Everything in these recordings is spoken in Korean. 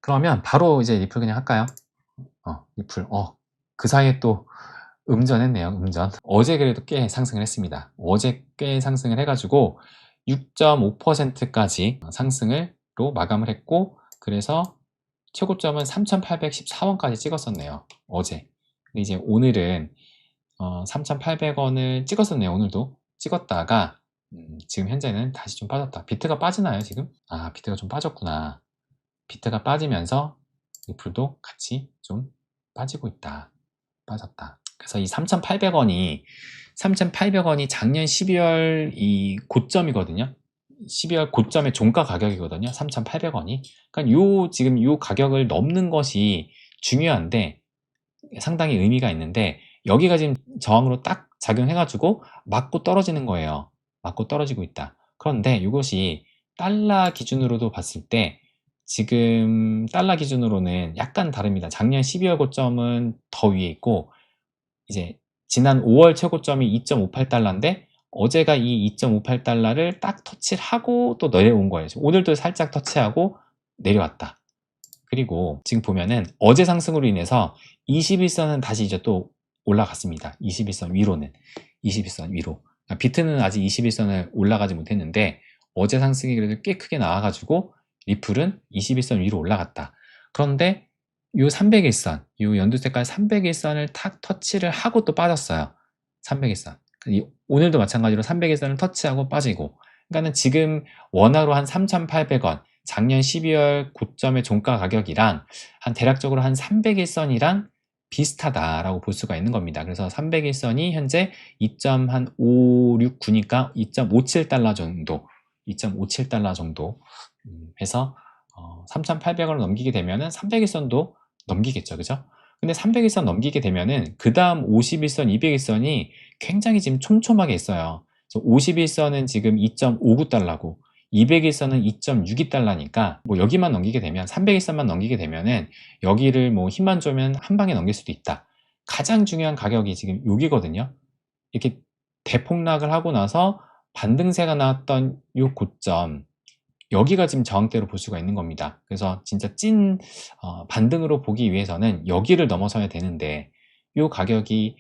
그러면 바로 이제 리플 그냥 할까요? 리플. 그 사이에 또 음전했네요, 음전. 어제 그래도 꽤 상승을 했습니다. 어제 꽤 상승을 해가지고 6.5%까지 상승을로 마감을 했고, 그래서 최고점은 3,814원까지 찍었었네요, 어제. 근데 이제 오늘은 3,800원을 찍었었네요, 오늘도. 찍었다가 지금 현재는 다시 좀 빠졌다. 비트가 빠지나요, 지금? 비트가 좀 빠졌구나. 비트가 빠지면서 리플도 같이 좀 빠지고 있다. 빠졌다. 그래서 이 3,800원이 작년 12월 이 고점이거든요. 12월 고점의 종가 가격이거든요. 3,800원이. 그러니까 지금 요 가격을 넘는 것이 중요한데, 상당히 의미가 있는데, 여기가 지금 저항으로 딱 작용해가지고 맞고 떨어지는 거예요. 맞고 떨어지고 있다. 그런데 이것이 달러 기준으로도 봤을 때 지금 달러 기준으로는 약간 다릅니다. 작년 12월 고점은 더 위에 있고, 이제 지난 5월 최고점이 2.58달러인데 어제가 이 2.58달러를 딱 터치를 하고 또 내려온 거예요. 오늘도 살짝 터치하고 내려왔다. 그리고 지금 보면은 어제 상승으로 인해서 21선은 다시 이제 또 올라갔습니다. 21선 위로는. 21선 위로. 비트는 아직 21선을 올라가지 못했는데 어제 상승이 그래도 꽤 크게 나와가지고 리플은 21선 위로 올라갔다. 그런데 요 301선, 요 연두색깔 301선을 탁 터치를 하고 또 빠졌어요. 301선. 오늘도 마찬가지로 301선을 터치하고 빠지고. 그러니까는 지금 원화로 한 3,800원, 작년 12월 고점의 종가 가격이랑 한 대략적으로 한 301선이랑 비슷하다라고 볼 수가 있는 겁니다. 그래서 301선이 현재 2.569니까 2.57달러 정도, 2.57달러 정도 해서 3,800원을 넘기게 되면은 301선도 넘기겠죠, 그죠? 근데 301선 넘기게 되면은 그 다음 51선, 201선이 굉장히 지금 촘촘하게 있어요. 51선은 지금 2.59달러고 201선은 2.62달러니까 뭐 여기만 넘기게 되면 301선만 넘기게 되면은 여기를 뭐 힘만 주면 한 방에 넘길 수도 있다. 가장 중요한 가격이 지금 여기거든요. 이렇게 대폭락을 하고 나서 반등세가 나왔던 이 고점, 여기가 지금 저항대로 볼 수가 있는 겁니다. 그래서 진짜 찐 반등으로 보기 위해서는 여기를 넘어서야 되는데 이 가격이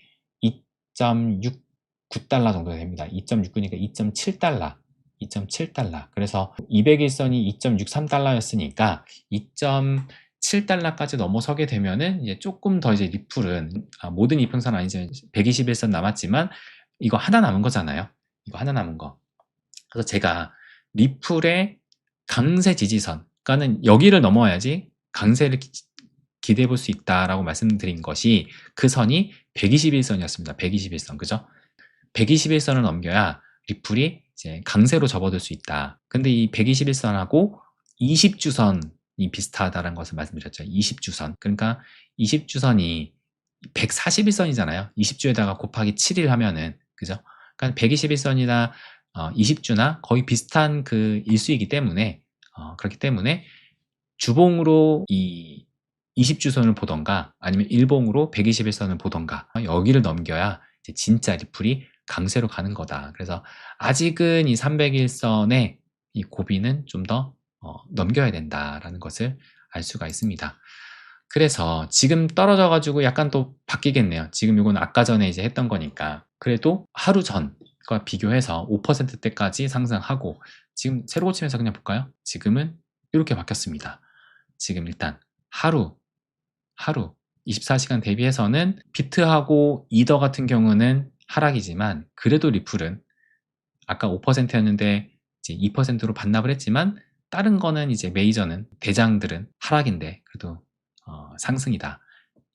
2.69달러 정도 됩니다. 2.69니까 2.7달러. 2.7달러. 그래서 201선이 2.63달러였으니까 2.7달러까지 넘어서게 되면은 이제 조금 더 이제 리플은 모든 이평선 아니지만 121선 남았지만 이거 하나 남은 거잖아요. 이거 하나 남은 거. 그래서 제가 리플의 강세 지지선, 그러니까는 여기를 넘어야지 강세를 기대해 볼 수 있다라고 말씀드린 것이 그 선이 121선이었습니다. 121선, 그죠? 121선을 넘겨야 리플이 이제 강세로 접어들 수 있다. 근데 이 121선하고 20주선이 비슷하다는 것을 말씀드렸죠. 20주선. 그러니까 20주선이 141선이잖아요. 20주에다가 곱하기 7일 하면은, 그죠? 그러니까 121선이나 20주나 거의 비슷한 그 일수이기 때문에, 그렇기 때문에 주봉으로 이 20주선을 보던가 아니면 일봉으로 121선을 보던가 여기를 넘겨야 이제 진짜 리플이 강세로 가는 거다. 그래서 아직은 이 301선의 이 고비는 좀 더 넘겨야 된다라는 것을 알 수가 있습니다. 그래서 지금 떨어져 가지고 약간 또 바뀌겠네요. 지금 이건 아까 전에 이제 했던 거니까. 그래도 하루 전과 비교해서 5%대까지 상승하고, 지금 세로 고치면서 그냥 볼까요? 지금은 이렇게 바뀌었습니다. 지금 일단 하루 24시간 대비해서는 비트하고 이더 같은 경우는 하락이지만 그래도 리플은 아까 5%였는데 이제 2%로 반납을 했지만 다른 거는 이제 메이저는 대장들은 하락인데 그래도 상승이다.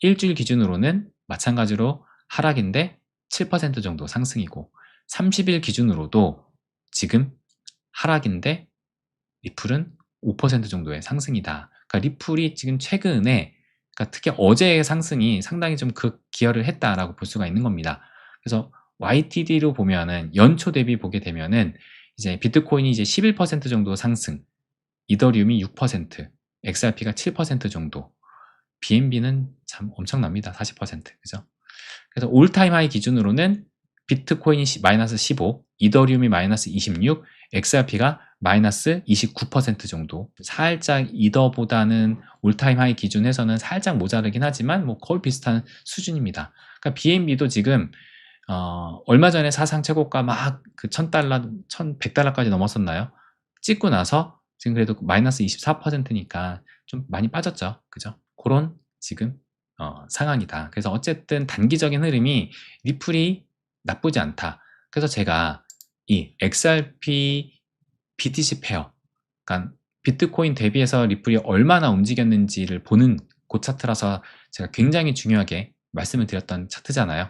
일주일 기준으로는 마찬가지로 하락인데 7% 정도 상승이고 30일 기준으로도 지금 하락인데 리플은 5% 정도의 상승이다. 그러니까 리플이 지금 최근에, 그러니까 특히 어제의 상승이 상당히 좀 기여를 했다라고 볼 수가 있는 겁니다. 그래서 YTD로 보면은 연초 대비 보게 되면은 이제 비트코인이 이제 11% 정도 상승, 이더리움이 6%, XRP가 7% 정도, BNB는 참 엄청납니다. 40%, 그죠? 그래서 올타임 하이 기준으로는 비트코인이 마이너스 15, 이더리움이 마이너스 26, XRP가 마이너스 29% 정도, 살짝 이더보다는 올타임 하이 기준에서는 살짝 모자르긴 하지만 뭐 거의 비슷한 수준입니다. 그러니까 BNB도 지금 얼마 전에 사상 최고가 막 그 $1,000, $1,100까지 넘었었나요? 찍고 나서 지금 그래도 마이너스 24%니까 좀 많이 빠졌죠. 그죠? 그런 지금 상황이다. 그래서 어쨌든 단기적인 흐름이 리플이 나쁘지 않다. 그래서 제가 이 XRP BTC 페어, 그러니까 비트코인 대비해서 리플이 얼마나 움직였는지를 보는 그 차트라서 제가 굉장히 중요하게 말씀을 드렸던 차트잖아요.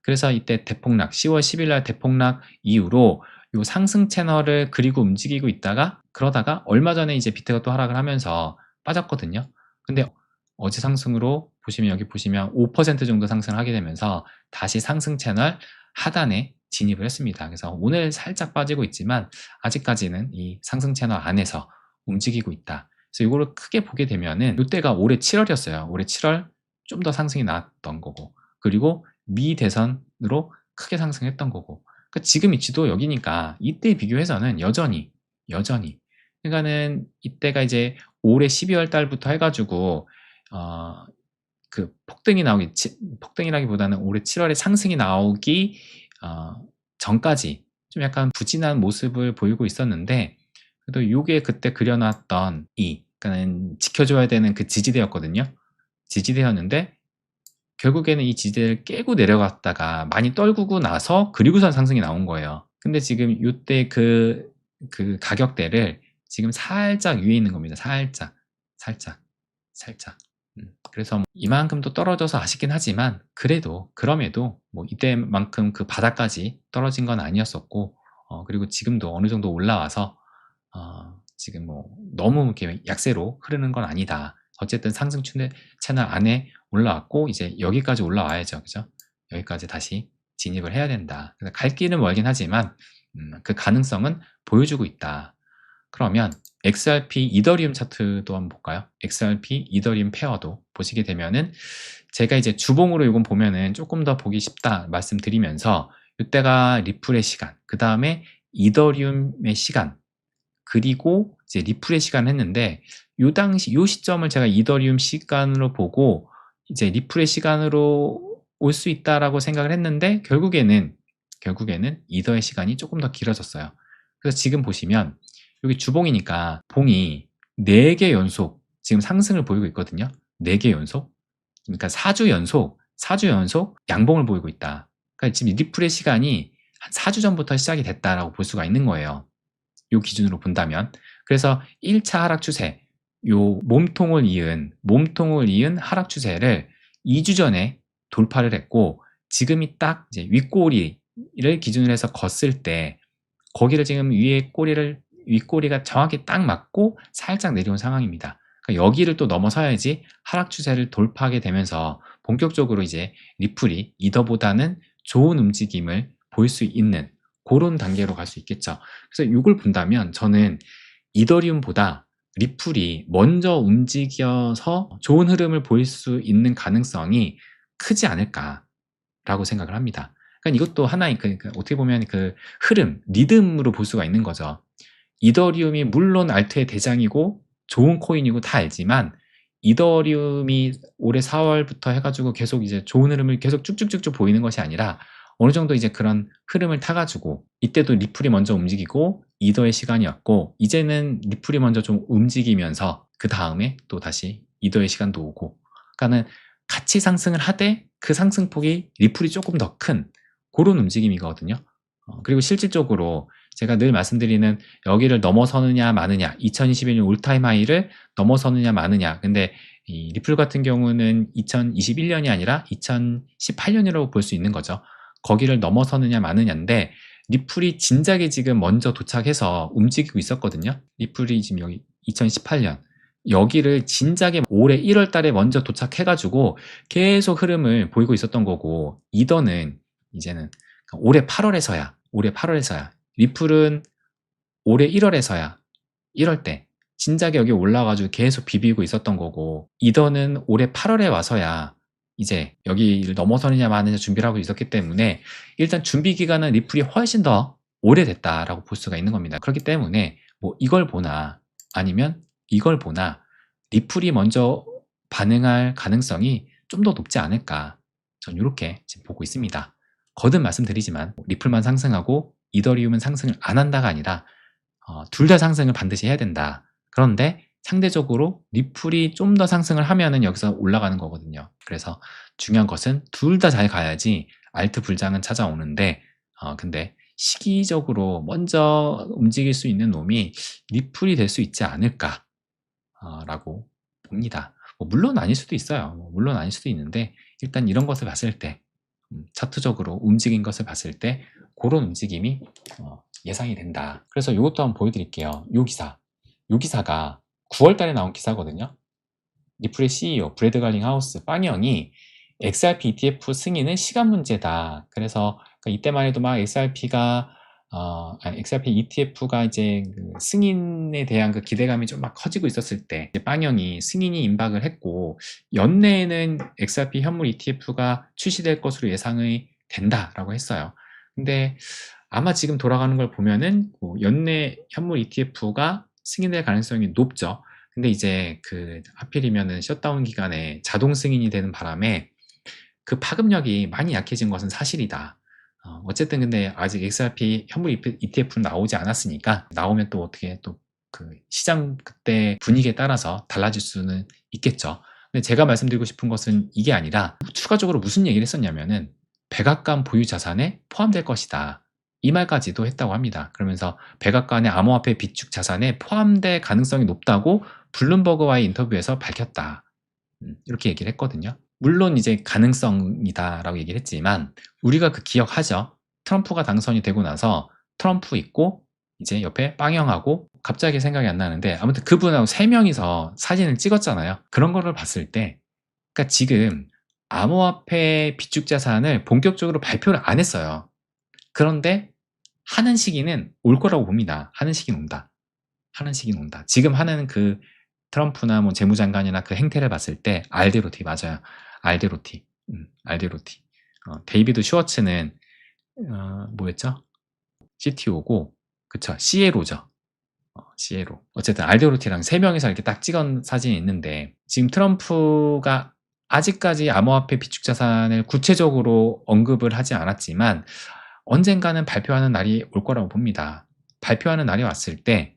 그래서 이때 대폭락, 10월 10일 날 대폭락 이후로 요 상승 채널을 그리고 움직이고 있다가, 그러다가 얼마 전에 이제 비트가 또 하락을 하면서 빠졌거든요. 근데 어제 상승으로 보시면, 여기 보시면 5% 정도 상승을 하게 되면서 다시 상승 채널 하단에 진입을 했습니다. 그래서 오늘 살짝 빠지고 있지만 아직까지는 이 상승 채널 안에서 움직이고 있다. 그래서 이거를 크게 보게 되면은 이때가 올해 7월이었어요. 올해 7월 좀 더 상승이 나왔던 거고, 그리고 미 대선으로 크게 상승했던 거고, 그러니까 지금 위치도 여기니까 이때 비교해서는 여전히 그러니까는 이때가 이제 올해 12월 달부터 해가지고 그 폭등이 나오기, 폭등이라기보다는 올해 7월에 상승이 나오기 전까지 좀 약간 부진한 모습을 보이고 있었는데, 그래도 요게 그때 그려놨던 그러니까는 지켜줘야 되는 그 지지대였거든요. 지지대였는데 결국에는 이 지지대를 깨고 내려갔다가 많이 떨구고 나서 그리고선 상승이 나온 거예요. 근데 지금 요때 그 가격대를 지금 살짝 위에 있는 겁니다. 살짝. 그래서 이만큼 또 떨어져서 아쉽긴 하지만, 그럼에도 뭐 이때만큼 그 바닥까지 떨어진 건 아니었었고, 그리고 지금도 어느 정도 올라와서 지금 뭐 너무 이렇게 약세로 흐르는 건 아니다. 어쨌든 상승 채널 안에 올라왔고 이제 여기까지 올라와야죠. 그죠? 여기까지 다시 진입을 해야 된다. 그래서 갈 길은 멀긴 하지만 그 가능성은 보여주고 있다. 그러면 XRP 이더리움 차트도 한번 볼까요? XRP 이더리움 페어도 보시게 되면은, 제가 이제 주봉으로 이건 보면은 조금 더 보기 쉽다 말씀드리면서, 이때가 리플의 시간, 그 다음에 이더리움의 시간, 그리고 이제 리플의 시간 했는데, 요 당시 요 시점을 제가 이더리움 시간으로 보고 이제 리플의 시간으로 올 수 있다라고 생각을 했는데, 결국에는 이더의 시간이 조금 더 길어졌어요. 그래서 지금 보시면 여기 주봉이니까 봉이 4개 연속 지금 상승을 보이고 있거든요. 4개 연속. 그러니까 4주 연속 양봉을 보이고 있다. 그러니까 지금 리플의 시간이 한 4주 전부터 시작이 됐다라고 볼 수가 있는 거예요. 요 기준으로 본다면. 그래서 1차 하락 추세, 요 몸통을 이은 하락 추세를 2주 전에 돌파를 했고, 지금이 딱 이제 윗꼬리를 기준으로 해서 걷을 때, 거기를 지금 윗꼬리가 정확히 딱 맞고 살짝 내려온 상황입니다. 그러니까 여기를 또 넘어서야지 하락 추세를 돌파하게 되면서 본격적으로 이제 리플이 이더보다는 좋은 움직임을 보일 수 있는 그런 단계로 갈 수 있겠죠. 그래서 이걸 본다면 저는 이더리움보다 리플이 먼저 움직여서 좋은 흐름을 보일 수 있는 가능성이 크지 않을까라고 생각을 합니다. 그러니까 이것도 하나의 어떻게 보면 그 흐름, 리듬으로 볼 수가 있는 거죠. 이더리움이 물론 알트의 대장이고 좋은 코인이고 다 알지만, 이더리움이 올해 4월부터 해가지고 계속 이제 좋은 흐름을 계속 쭉쭉쭉쭉 보이는 것이 아니라, 어느 정도 이제 그런 흐름을 타가지고 이때도 리플이 먼저 움직이고 이더의 시간이었고, 이제는 리플이 먼저 좀 움직이면서 그 다음에 또 다시 이더의 시간도 오고, 그러니까는 같이 상승을 하되 그 상승폭이 리플이 조금 더 큰 그런 움직임이거든요. 그리고 실질적으로 제가 늘 말씀드리는, 여기를 넘어서느냐 마느냐, 2021년 올타임 하이를 넘어서느냐 마느냐. 근데 이 리플 같은 경우는 2021년이 아니라 2018년이라고 볼 수 있는 거죠. 거기를 넘어서느냐 마느냐인데, 리플이 진작에 지금 먼저 도착해서 움직이고 있었거든요. 리플이 지금 여기 2018년 여기를 진작에 올해 1월 달에 먼저 도착해가지고 계속 흐름을 보이고 있었던 거고, 이더는 이제는 올해 8월에서야 리플은 올해 1월에서야 1월 때 진작에 여기 올라와가지고 계속 비비고 있었던 거고, 이더는 올해 8월에 와서야 이제 여기를 넘어서느냐 마느냐 준비를 하고 있었기 때문에, 일단 준비 기간은 리플이 훨씬 더 오래됐다라고 볼 수가 있는 겁니다. 그렇기 때문에 뭐 이걸 보나 아니면 이걸 보나 리플이 먼저 반응할 가능성이 좀 더 높지 않을까. 전 이렇게 지금 보고 있습니다. 거듭 말씀드리지만 리플만 상승하고 이더리움은 상승을 안 한다가 아니라 둘 다 상승을 반드시 해야 된다. 그런데 상대적으로 리플이 좀 더 상승을 하면은 여기서 올라가는 거거든요. 그래서 중요한 것은 둘 다 잘 가야지 알트 불장은 찾아오는데 근데 시기적으로 먼저 움직일 수 있는 놈이 리플이 될 수 있지 않을까 라고 봅니다. 뭐 물론 아닐 수도 있어요. 물론 아닐 수도 있는데 일단 이런 것을 봤을 때 차트적으로 움직인 것을 봤을 때 그런 움직임이 예상이 된다. 그래서 이것도 한번 보여드릴게요. 요 기사가 9월 달에 나온 기사거든요. 리플의 CEO 브래드 갈링하우스 빵형이 XRP ETF 승인은 시간 문제다. 그래서 이때만 해도 막 XRP ETF가 이제 그 승인에 대한 그 기대감이 좀 막 커지고 있었을 때 빵형이 승인이 임박을 했고 연내에는 XRP 현물 ETF가 출시될 것으로 예상이 된다라고 했어요. 근데 아마 지금 돌아가는 걸 보면은 연내 현물 ETF가 승인될 가능성이 높죠. 근데 이제 그 하필이면은 셧다운 기간에 자동 승인이 되는 바람에 그 파급력이 많이 약해진 것은 사실이다. 어쨌든 근데 아직 XRP 현물 ETF는 나오지 않았으니까 나오면 또 어떻게 또 그 시장 그때 분위기에 따라서 달라질 수는 있겠죠. 근데 제가 말씀드리고 싶은 것은 이게 아니라 추가적으로 무슨 얘기를 했었냐면은 백악관 보유 자산에 포함될 것이다. 이 말까지도 했다고 합니다. 그러면서 백악관의 암호화폐 비축 자산에 포함될 가능성이 높다고 블룸버그와의 인터뷰에서 밝혔다. 이렇게 얘기를 했거든요. 물론 이제 가능성이다라고 얘기를 했지만 우리가 그 기억하죠. 트럼프가 당선이 되고 나서 트럼프 있고 이제 옆에 빵형하고 갑자기 생각이 안 나는데 아무튼 그분하고 3명이서 사진을 찍었잖아요. 그런 거를 봤을 때 그러니까 지금 암호화폐 비축 자산을 본격적으로 발표를 안 했어요. 그런데 하는 시기는 올 거라고 봅니다. 하는 시기는 온다. 하는 시기는 온다. 지금 하는 그 트럼프나 뭐 재무장관이나 그 행태를 봤을 때 알데로티 맞아요. 알데로티. 알데로티. 데이비드 슈워츠는 뭐였죠? CTO고 그쵸. 시에로죠. 시에로. 어쨌든 알데로티랑 3명이서 이렇게 딱 찍은 사진이 있는데 지금 트럼프가 아직까지 암호화폐 비축 자산을 구체적으로 언급을 하지 않았지만 언젠가는 발표하는 날이 올 거라고 봅니다. 발표하는 날이 왔을 때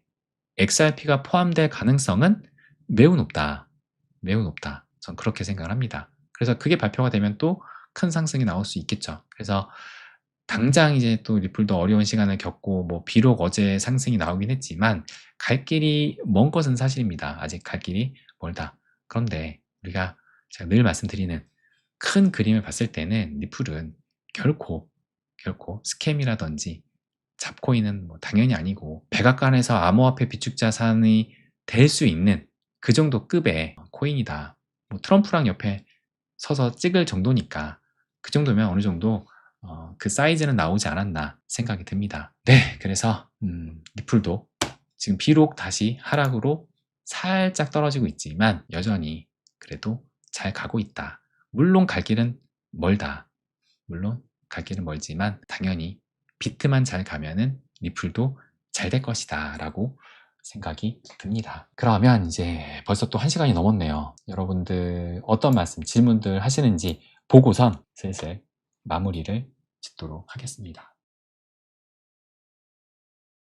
XRP가 포함될 가능성은 매우 높다. 매우 높다. 전 그렇게 생각을 합니다. 그래서 그게 발표가 되면 또 큰 상승이 나올 수 있겠죠. 그래서 당장 이제 또 리플도 어려운 시간을 겪고 뭐 비록 어제 상승이 나오긴 했지만 갈 길이 먼 것은 사실입니다. 아직 갈 길이 멀다. 그런데 우리가 제가 늘 말씀드리는 큰 그림을 봤을 때는 리플은 결코 스캠이라든지 잡코인은 뭐 당연히 아니고 백악관에서 암호화폐 비축 자산이 될 수 있는 그 정도 급의 코인이다. 뭐 트럼프랑 옆에 서서 찍을 정도니까 그 정도면 어느 정도 그 사이즈는 나오지 않았나 생각이 듭니다. 네, 그래서 리플도 지금 비록 다시 하락으로 살짝 떨어지고 있지만 여전히 그래도 잘 가고 있다. 물론 갈 길은 멀다. 물론 갈 길은 멀지만 당연히 비트만 잘 가면은 리플도 잘 될 것이다 라고 생각이 듭니다. 그러면 이제 벌써 또 1시간이 넘었네요. 여러분들 어떤 말씀, 질문들 하시는지 보고선 슬슬 마무리를 짓도록 하겠습니다.